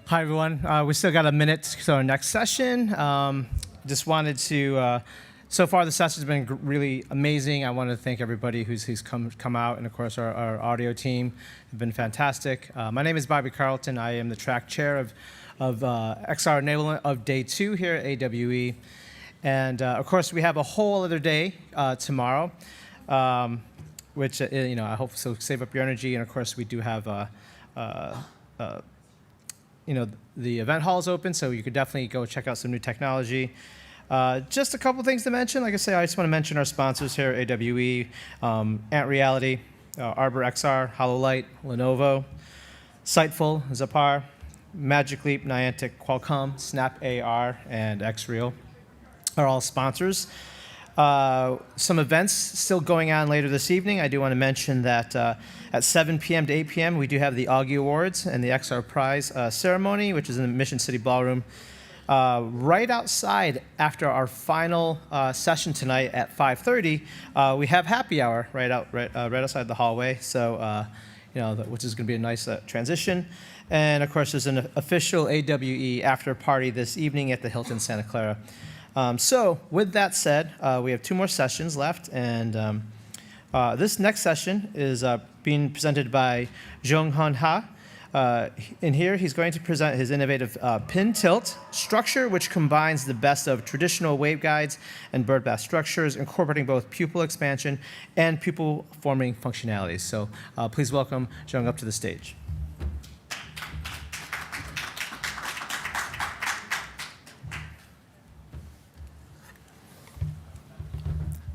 Hi, everyone. We still got a minute to our next session. Just wanted to, so far the session's been really amazing. I want to thank everybody who's come out, and of course our audio team have been fantastic. My name is Bobby Carlton. I am the track chair of XR enablement of day 2 here at AWE. And of course we have a whole other day tomorrow, which I hope so save up your energy. And of course we do have the event hall is open, so you could definitely go check out some new technology. Just a couple things to mention. Like I say, I just want to mention our sponsors here at AWE, Ant Reality, Arbor XR, HoloLight, Lenovo, Sightful, Zapar, Magic Leap, Niantic, Qualcomm, Snap AR, and XReal are all sponsors. Some events still going on later this evening. I do want to mention that at 7 p.m. to 8 p.m. we do have the Augie Awards and the XR Prize ceremony, which is in the Mission City Ballroom. Right outside, after our final session tonight at 5:30, we have happy hour right outside the hallway. So, which is going to be a nice transition. And of course, there's an official AWE after party this evening at the Hilton Santa Clara. So with that said, we have 2 more sessions left, and this next session is being presented by Jeong Hun Ha. In here, he's going to present his innovative PinTILT structure, which combines the best of traditional waveguides and birdbath structures, incorporating both pupil expansion and pupil forming functionalities. So please welcome Jeong up to the stage.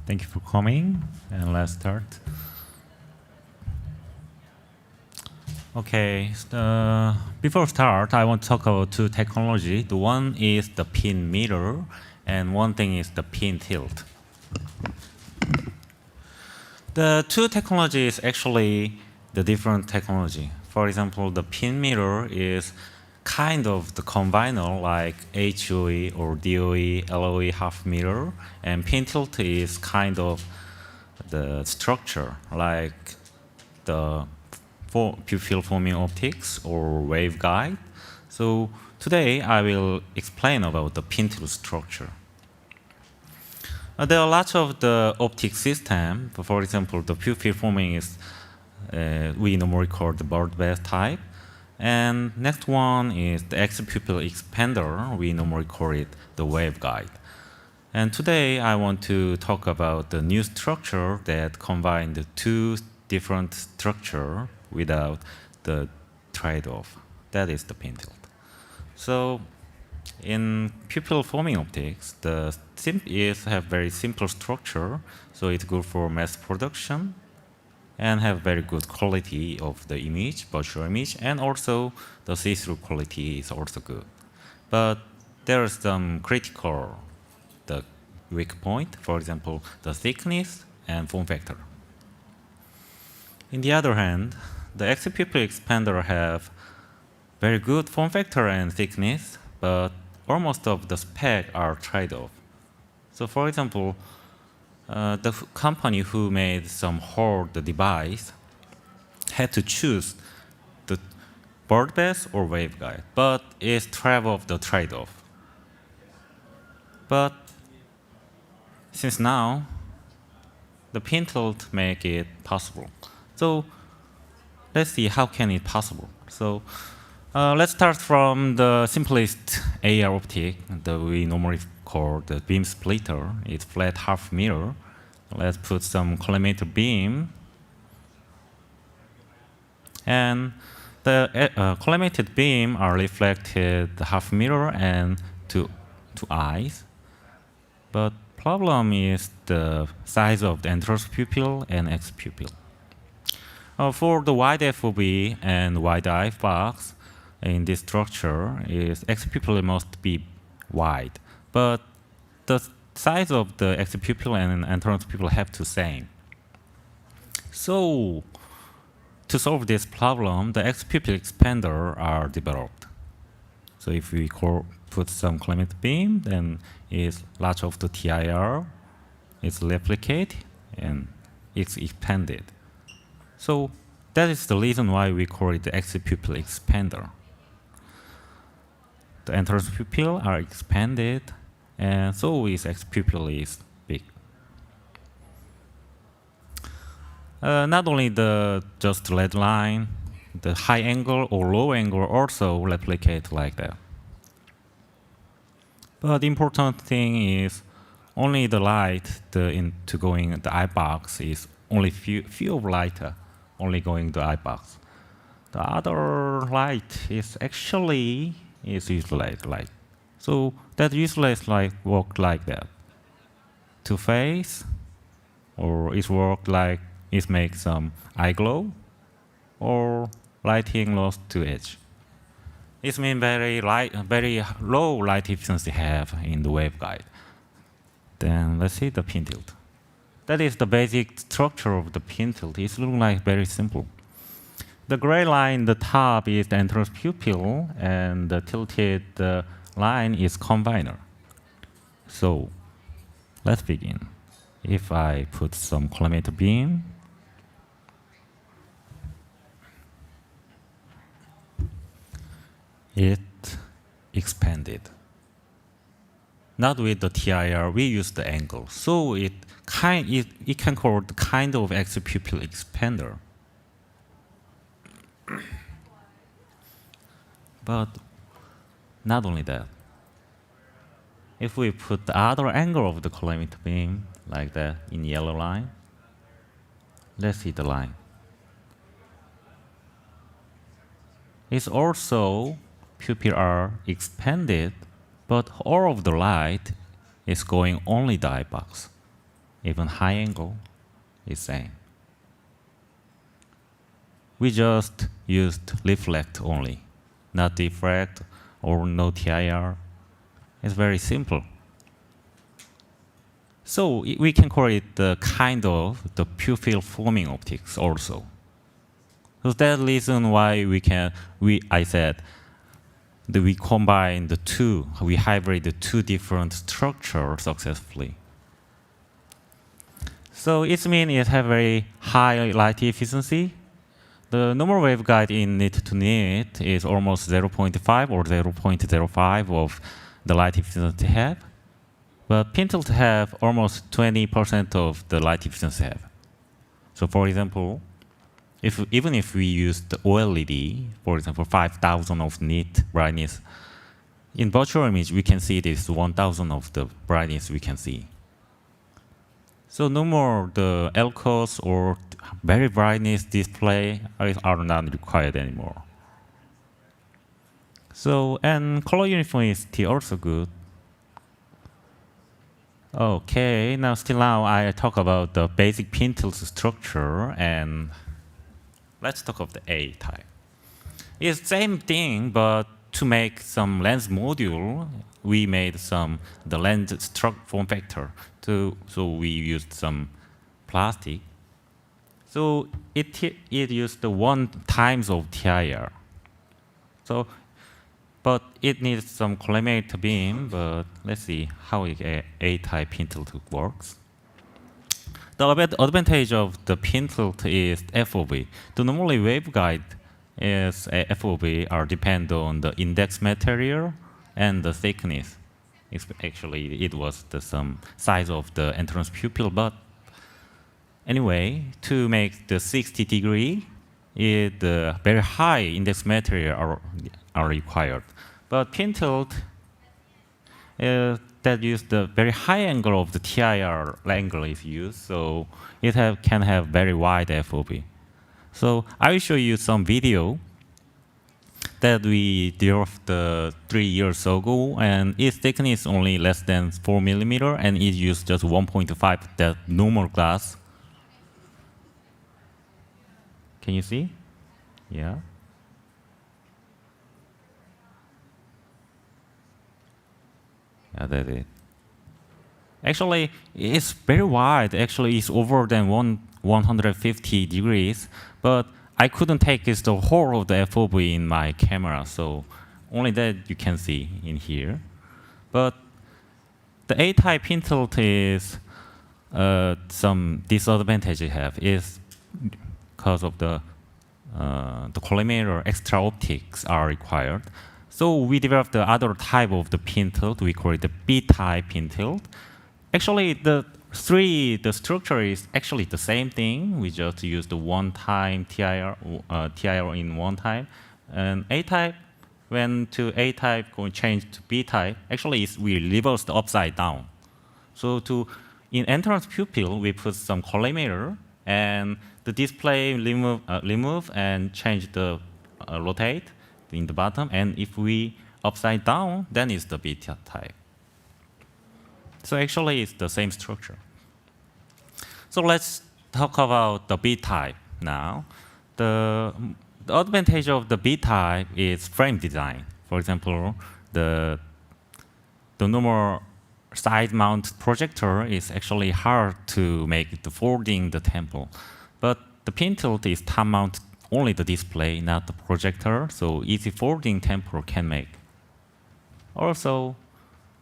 Thank you for coming, and let's start. Okay, before start, I want to talk about 2 technology. The one is the pin meter, and one thing is the PinTILT. The 2 technologies actually the different technology. For example, the pin meter is kind of the combiner like HOE or DOE, LOE half meter, and PinTILT is kind of the structure like the pupil forming optics or waveguide. So today I will explain about the PinTILT structure. There are lots of the optic system. For example, the pupil forming is we normally call the birdbath type. And next one is the X-pupil expander. We normally call it the waveguide. And today I want to talk about the new structure that combines the 2 different structures without the trade-off. That is the PinTILT. So in pupil forming optics, the have very simple structure, so it's good for mass production and have very good quality of the image, virtual image, and also the see-through quality is also good. But there are some critical the weak point, for example, the thickness and form factor. On the other hand, the X-pupil expander have very good form factor and thickness, but almost of the spec are trade-off. So for example, the company who made some hold the device had to choose the birdbath or waveguide, but it's the trade-off. But since now, the PinTILT make it possible. So let's see how can it possible. So let's start from the simplest AR optic that we normally call the beam splitter. It's flat half mirror. Let's put some collimator beam. And the collimated beam are reflected the half mirror and to eyes. But problem is the size of the entrance pupil and X pupil. For the wide FOV and wide eye box in this structure, is X pupil must be wide, but the size of the X pupil and entrance pupil have to same. So to solve this problem, the X pupil expander are developed. So if we put some collimator beam, then is lots of the TIR is replicated and it's expanded. So That is the reason why we call it the pupil expander. The entrance pupil are expanded, and so is pupil is big. Not only the just red line, the high angle or low angle also replicate like that. But the important thing is only the light into going the eye box is only few of light only going to eye box. The other light is actually useless light. So that useless light work like that. To face, or it work like it makes some eye glow, or lighting loss to edge. It means very low light efficiency have in the waveguide. Then let's see the PinTILT. That is the basic structure of the PinTILT. It looks like very simple. The gray line, the top is the entrance pupil, and the tilted line is combiner. So let's begin. If I put some collimator beam, it expanded. Not with the TIR, we use the angle. So it can call the kind of pupil expander. But not only that. If we put the other angle of the collimator beam like that in yellow line, let's see the line. It's also pupil are expanded, but all of the light is going only the eye box. Even high angle is same. We just used reflect only, not diffract or no TIR. It's very simple. So we can call it the kind of the pupil forming optics also. So that's the reason why I said that we combine the two, we hybrid the two different structures successfully. So it means it has very high light efficiency. The normal waveguide in nit to nit is almost 0.5 or 0.05 of the light efficiency have. But PinTILT have almost 20% of the light efficiency have. So for example, even if we use the OLED, for example, 5,000 of nit brightness, in virtual image we can see this 1,000 of the brightness we can see. So no more the LCOS or very brightness display are not required anymore. So, and color uniformity also good. Okay, now I talk about the basic PinTILT structure, and let's talk of the A type. It's same thing, but to make some lens module, we made the lens form factor. So we used some plastic. So it used the 1 times of TIR. So, but it needs some collimator beam. But let's see how A-type PinTILT works. The advantage of the PinTILT is FOV. The normally waveguide is FOV are depend on the index material and the thickness. Actually, it was some size of the entrance pupil, but anyway, to make the 60-degree, the very high index material are required. But PinTILT that use the very high angle of the TIR angle is used, so it can have very wide FOV. So I will show you some video that we developed 3 years ago, and its thickness is only less than 4 millimeter, and it used just 1.5 that normal glass. Can you see? Yeah. Yeah, that's it. Actually, it's very wide. Actually, it's over than 150 degrees, but I couldn't take the whole of the FOV in my camera, so only that you can see in here. But the A-type PinTILT is some disadvantage it have is because of the the collimator extra optics are required. So we developed the other type of the PinTILT. We call it the B-type PinTILT. Actually, the structure is actually the same thing. We just use the one-time TIR in one time. And A-type went to A-type, going change to B-type. Actually, we reverse the upside down. So in entrance pupil, we put some collimator, and the display remove and change the rotate in the bottom. And if we upside down, then it's the B-type. So actually, it's the same structure. So let's talk about the B-type now. The advantage of the B-type is frame design. For example, the normal side-mount projector is actually hard to make the folding the temple. But the PinTILT is top-mount only the display, not the projector, so easy folding temple can make. Also,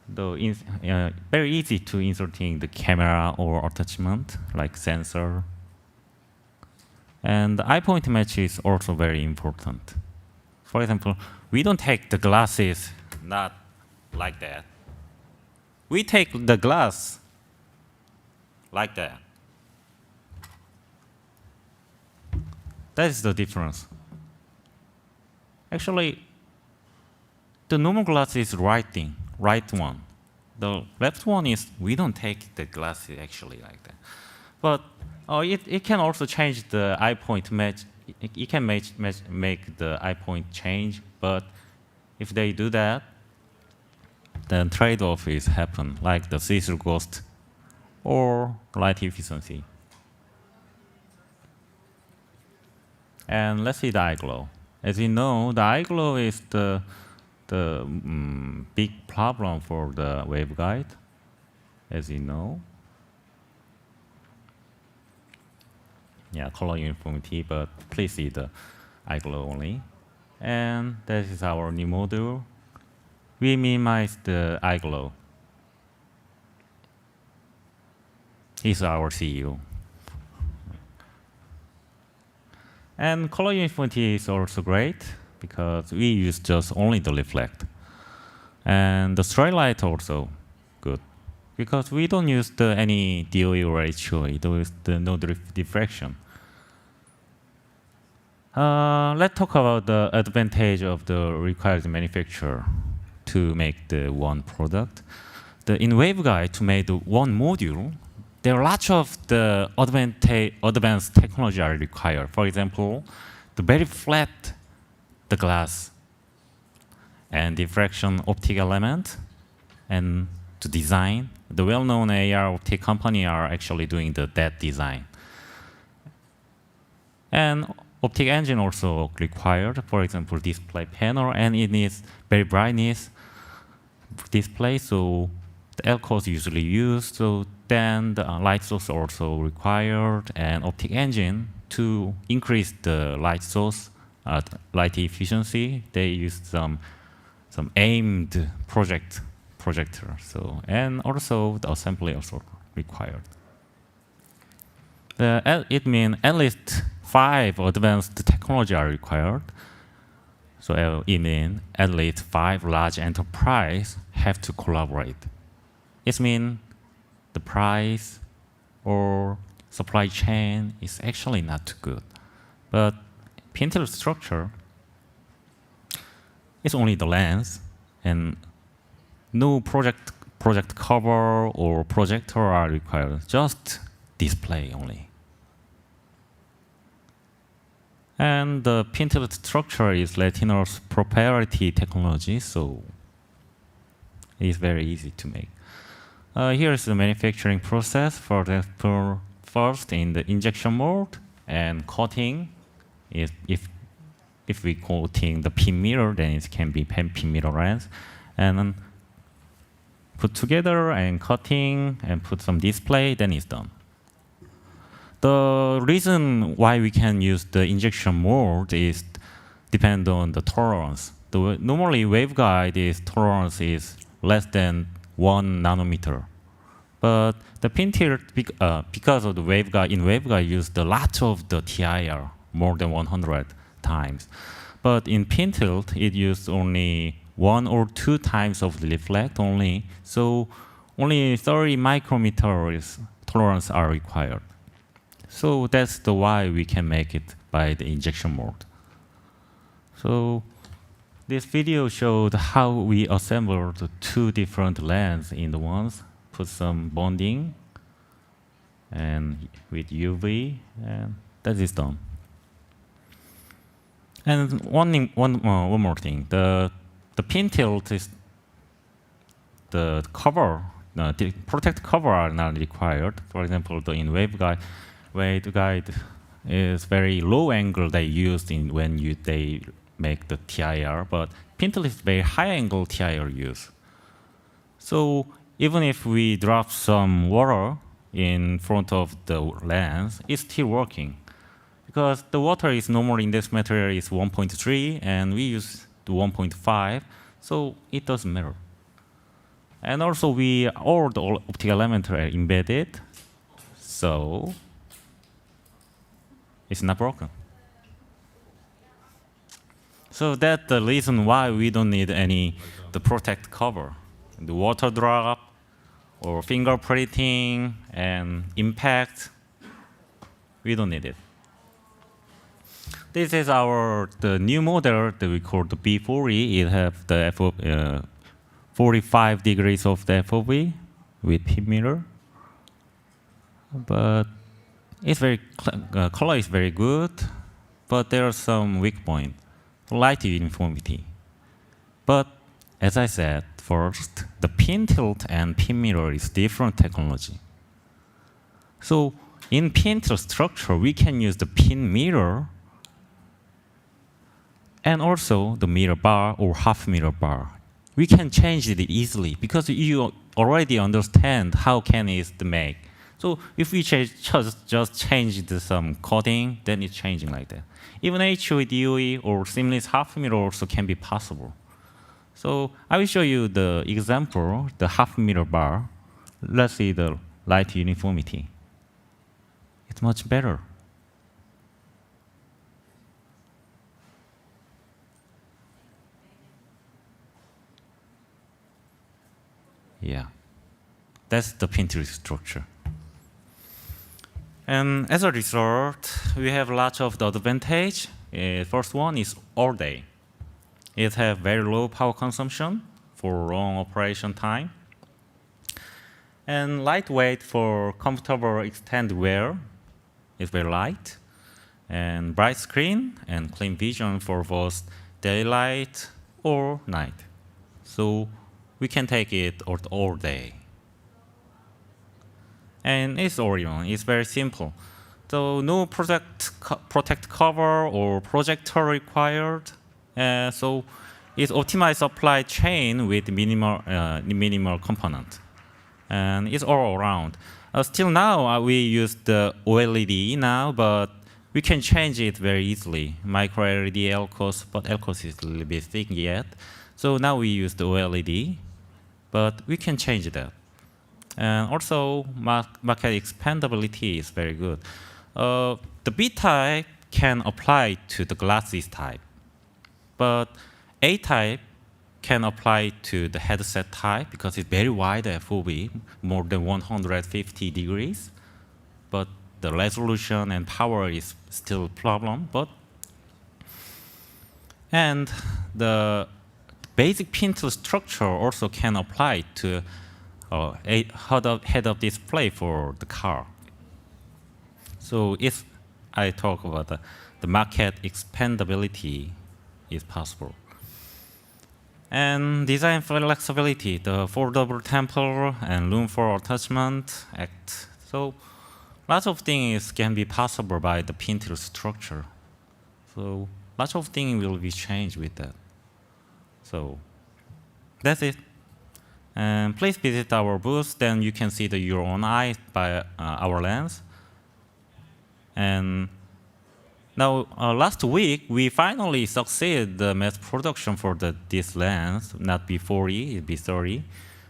very easy to inserting the camera or attachment like sensor. And the eye point match is also very important. For example, we don't take the glasses not like that. We take the glass like that. That is the difference. Actually, the normal glass is right one. The left one is we don't take the glasses actually like that. But it can also change the eye point match. It can make the eye point change. But if they do that, then trade-off is happen, like the see-through ghost or light efficiency. And let's see the eye glow. As you know, the eye glow is the big problem for the waveguide, as you know. Yeah, color uniformity, but please see the eye glow only. And that is our new module. We minimize the eye glow. He's our CEO. And color uniformity is also great because we use just only the reflect. And the straight light also good because we don't use any DOE ratio, it is no diffraction. Let's talk about the advantage of the required manufacturer to make the one product. In waveguide, to make the one module, there are lots of the advanced technology are required. For example, the very flat the glass and diffraction optic element, and to design. The well-known AR optic company are actually doing that design. And optic engine also required. For example, display panel, and it needs very brightness display, so the LCOS usually used. So then the light source also required, and optic engine to increase the light source, light efficiency. They used some aimed projector. So and also the assembly also required. It means at least 5 advanced technology are required. So it means at least 5 large enterprise have to collaborate. It means the price or supply chain is actually not too good. But PinTILT structure is only the lens, and no project cover or projector are required, just display only. And the PinTILT structure is LetinAR's proprietary technology, so it's very easy to make. Here's the manufacturing process. For example, first in the injection mode and coating. If we coating the pin mirror, then it can be pin mirror lens, and then put together and cutting and put some display, then it's done. The reason why we can use the injection mode is depend on the tolerance. Normally waveguide tolerance is less than 1 nanometer. But the PinTILT, because of the waveguide, in waveguide used a lot of the TIR, more than 100 times. But in PinTILT, it used only 1 or 2 times of the reflect only, so only 30 micrometers tolerance are required. So that's the why we can make it by the injection mode. So this video showed how we assembled the 2 different lens in the ones, put some bonding, and with UV, and that is done. And one more thing, the PinTILT is the cover, the protect cover are not required. For example, in waveguide is very low angle they used in when they make the TIR, but PinTILT is very high angle TIR use. So even if we drop some water in front of the lens, it's still working. Because the water is normally in this material is 1.3 and we use the 1.5, so it doesn't matter. And also all the optical elements are embedded, so it's not broken. So that's the reason why we don't need the protect cover. The water drop or fingerprinting and impact, we don't need it. This is the new model that we call the B40. It has the 45 degrees of the FOV with pin mirror. But it's color is very good, but there are some weak points. Light uniformity. But as I said first, the PinTILT and pin mirror is different technology. So in PinTILT structure, we can use the pin mirror and also the mirror bar or half mirror bar. We can change it easily because you already understand how can it make. So if we just change some coding, then it's changing like that. Even HOE, DOE, or seamless half mirror also can be possible. So I will show you the example, the half mirror bar. Let's see the light uniformity. It's much better. Yeah, that's the PinTILT structure. And as a result, we have lots of the advantage. First one is all day. It has very low power consumption for long operation time. And lightweight for comfortable extended wear. It's very light. And bright screen and clean vision for both daylight or night. So we can take it all day. And it's Orion. It's very simple. So no protect cover or projector required. So it's optimized supply chain with minimal component. And it's all around. Still now, we use the OLED now, but we can change it very easily. Micro LED, LCOS, but LCOS is a little bit thick yet. So now we use the OLED, but we can change that. And also, market expandability is very good. The B type can apply to the glasses type, but A type can apply to the headset type because it's very wide FOV, more than 150 degrees. But the resolution and power is still a problem. And the basic PinTILT structure also can apply to a head-up display for the car. So if I talk about the market expandability is possible. And design flexibility, the foldable temple and room for attachment act. So lots of things can be possible by the PinTILT structure. So lots of things will be changed with that. So that's it. And please visit our booth, then you can see your own eye by our lens. And now, last week, we finally succeeded the mass production for this lens, not B40, B30.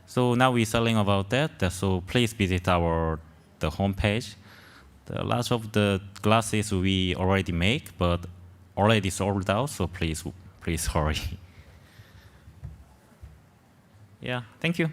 So now we're selling about that. So please visit the homepage. The lots of the glasses we already make, but already sold out. So please hurry. Yeah, thank you.